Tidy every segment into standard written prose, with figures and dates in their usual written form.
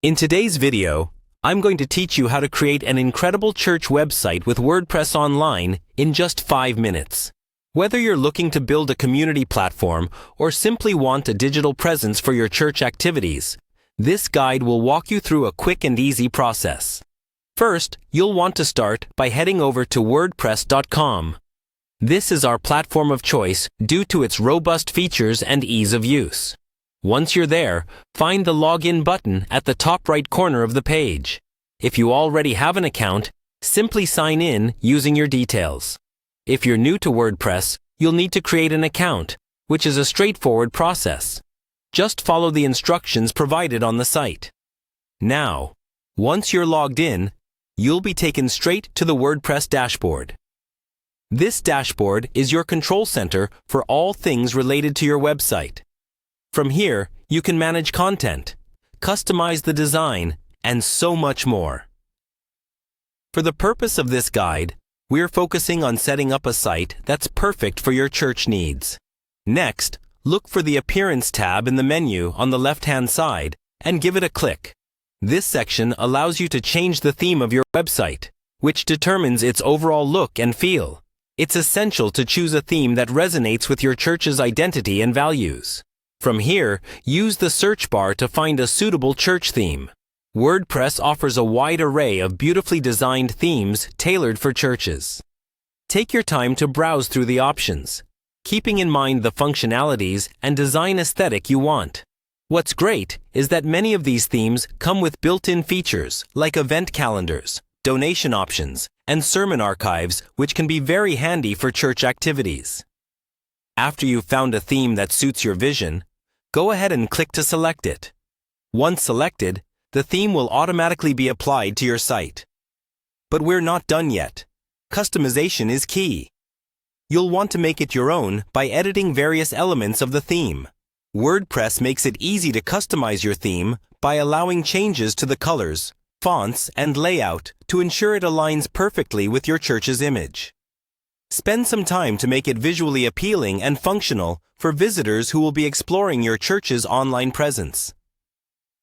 In today's video, I'm going to teach you how to create an incredible church website with WordPress online in just 5 minutes. Whether you're looking to build a community platform or simply want a digital presence for your church activities, this guide will walk you through a quick and easy process. First, you'll want to start by heading over to wordpress.com. This is our platform of choice due to its robust features and ease of use. Once you're there, find the Login button at the top right corner of the page. If you already have an account, simply sign in using your details. If you're new to WordPress, you'll need to create an account, which is a straightforward process. Just follow the instructions provided on the site. Now, once you're logged in, you'll be taken straight to the WordPress dashboard. This dashboard is your control center for all things related to your website. From here, you can manage content, customize the design, and so much more. For the purpose of this guide, we're focusing on setting up a site that's perfect for your church needs. Next, look for the Appearance tab in the menu on the left-hand side and give it a click. This section allows you to change the theme of your website, which determines its overall look and feel. It's essential to choose a theme that resonates with your church's identity and values. From here, use the search bar to find a suitable church theme. WordPress offers a wide array of beautifully designed themes tailored for churches. Take your time to browse through the options, keeping in mind the functionalities and design aesthetic you want. What's great is that many of these themes come with built-in features like event calendars, donation options, and sermon archives, which can be very handy for church activities. After you've found a theme that suits your vision, go ahead and click to select it. Once selected, the theme will automatically be applied to your site. But we're not done yet. Customization is key. You'll want to make it your own by editing various elements of the theme. WordPress makes it easy to customize your theme by allowing changes to the colors, fonts, and layout to ensure it aligns perfectly with your church's image. Spend some time to make it visually appealing and functional for visitors who will be exploring your church's online presence.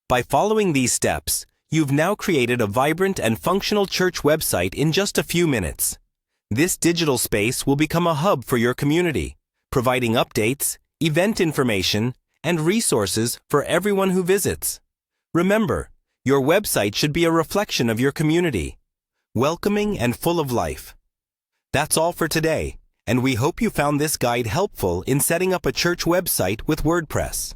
By following these steps, you've now created a vibrant and functional church website in just a few minutes. This digital space will become a hub for your community, providing updates, event information, and resources for everyone who visits. Remember, your website should be a reflection of your community, welcoming and full of life. That's all for today, and we hope you found this guide helpful in setting up a church website with WordPress.